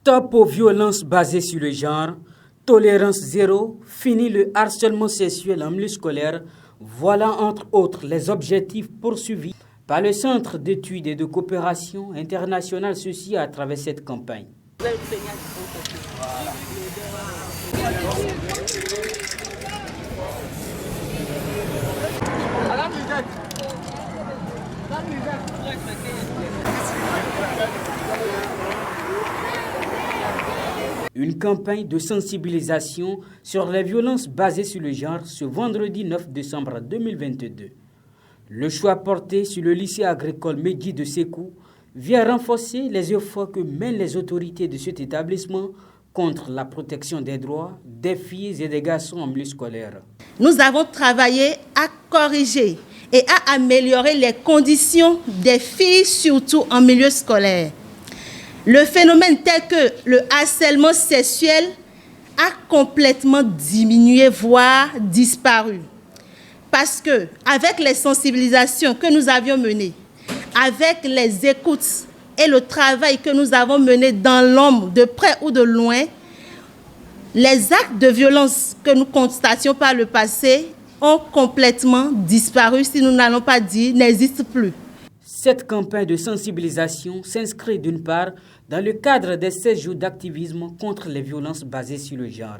Stop aux violences basées sur le genre, tolérance zéro, fini le harcèlement sexuel en milieu scolaire. Voilà entre autres les objectifs poursuivis par le Centre d'études et de coopération internationale, ceci à travers cette campagne. Une campagne de sensibilisation sur les violences basées sur le genre ce vendredi 9 décembre 2022. Le choix porté sur le lycée agricole Mehdi de Sékou vient renforcer les efforts que mènent les autorités de cet établissement contre la protection des droits des filles et des garçons en milieu scolaire. Nous avons travaillé à corriger et à améliorer les conditions des filles, surtout en milieu scolaire. Le phénomène tel que le harcèlement sexuel a complètement diminué, voire disparu. Parce que, avec les sensibilisations que nous avions menées, avec les écoutes et le travail que nous avons mené dans l'ombre, de près ou de loin, les actes de violence que nous constations par le passé ont complètement disparu, si nous n'allons pas dire n'existent plus. Cette campagne de sensibilisation s'inscrit d'une part dans le cadre des 16 jours d'activisme contre les violences basées sur le genre.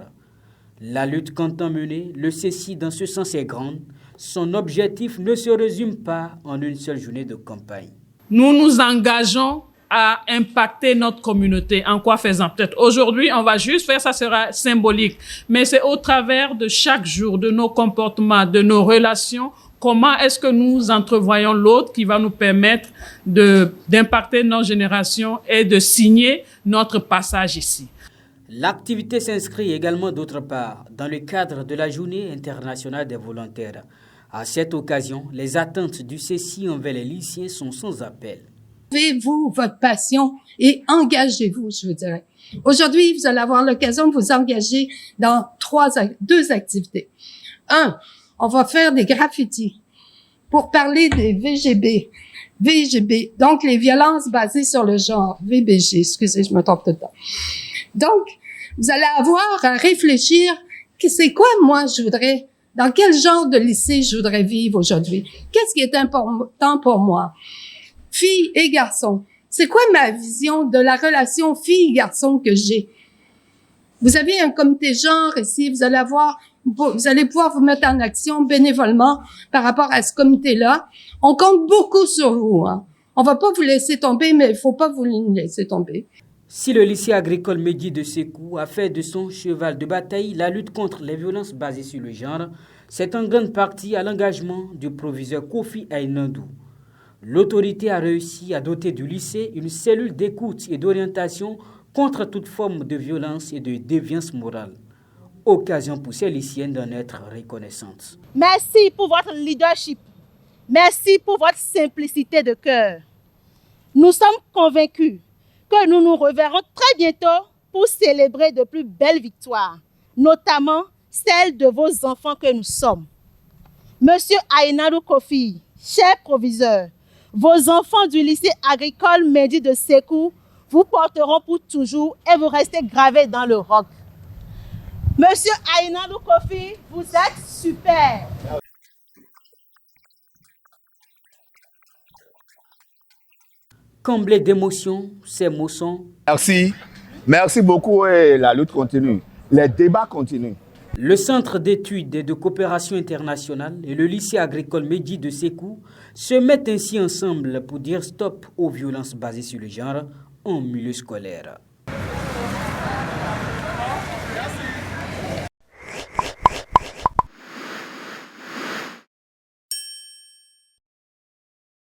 La lutte qu'entend mener le CECI dans ce sens est grande. Son objectif ne se résume pas en une seule journée de campagne. Nous nous engageons à impacter notre communauté. En quoi faisant? Peut-être aujourd'hui, on va juste faire, ça sera symbolique. Mais c'est au travers de chaque jour, de nos comportements, de nos relations, comment est-ce que nous entrevoyons l'autre qui va nous permettre d'impacter notre génération et de signer notre passage ici. L'activité s'inscrit également d'autre part dans le cadre de la Journée internationale des volontaires. À cette occasion, les attentes du CECI envers les lycéens sont sans appel. Avez-vous votre passion et engagez-vous, je vous dirais. Aujourd'hui, vous allez avoir l'occasion de vous engager dans deux activités. On va faire des graffitis pour parler des VGB, donc les violences basées sur le genre, VBG, excusez, je me trompe tout le temps. Donc, vous allez avoir à réfléchir, c'est quoi moi je voudrais, dans quel genre de lycée je voudrais vivre aujourd'hui? Qu'est-ce qui est important pour moi? Filles et garçons. C'est quoi ma vision de la relation fille-garçon que j'ai? Vous avez un comité genre ici, vous allez pouvoir vous mettre en action bénévolement par rapport à ce comité-là. On compte beaucoup sur vous, hein. On va pas vous laisser tomber, mais il faut pas vous laisser tomber. Si le lycée agricole Mehdi de Sékou a fait de son cheval de bataille la lutte contre les violences basées sur le genre, c'est en grande partie à l'engagement du proviseur Kofi Ainandou. L'autorité a réussi à doter du lycée une cellule d'écoute et d'orientation contre toute forme de violence et de déviance morale. Occasion pour ces lycéennes d'en être reconnaissantes. Merci pour votre leadership. Merci pour votre simplicité de cœur. Nous sommes convaincus que nous nous reverrons très bientôt pour célébrer de plus belles victoires, notamment celles de vos enfants que nous sommes. Monsieur Ainandou Kofi, cher proviseur, vos enfants du lycée agricole Mehdi de Sékou vous porteront pour toujours et vous restez gravés dans le roc. Monsieur Ainandou Kofi, vous êtes super. Comblés d'émotions, ces mots sont... Merci beaucoup et la lutte continue. Les débats continuent. Le Centre d'études et de coopération internationale et le lycée agricole Mehdi de Sékou se mettent ainsi ensemble pour dire stop aux violences basées sur le genre en milieu scolaire.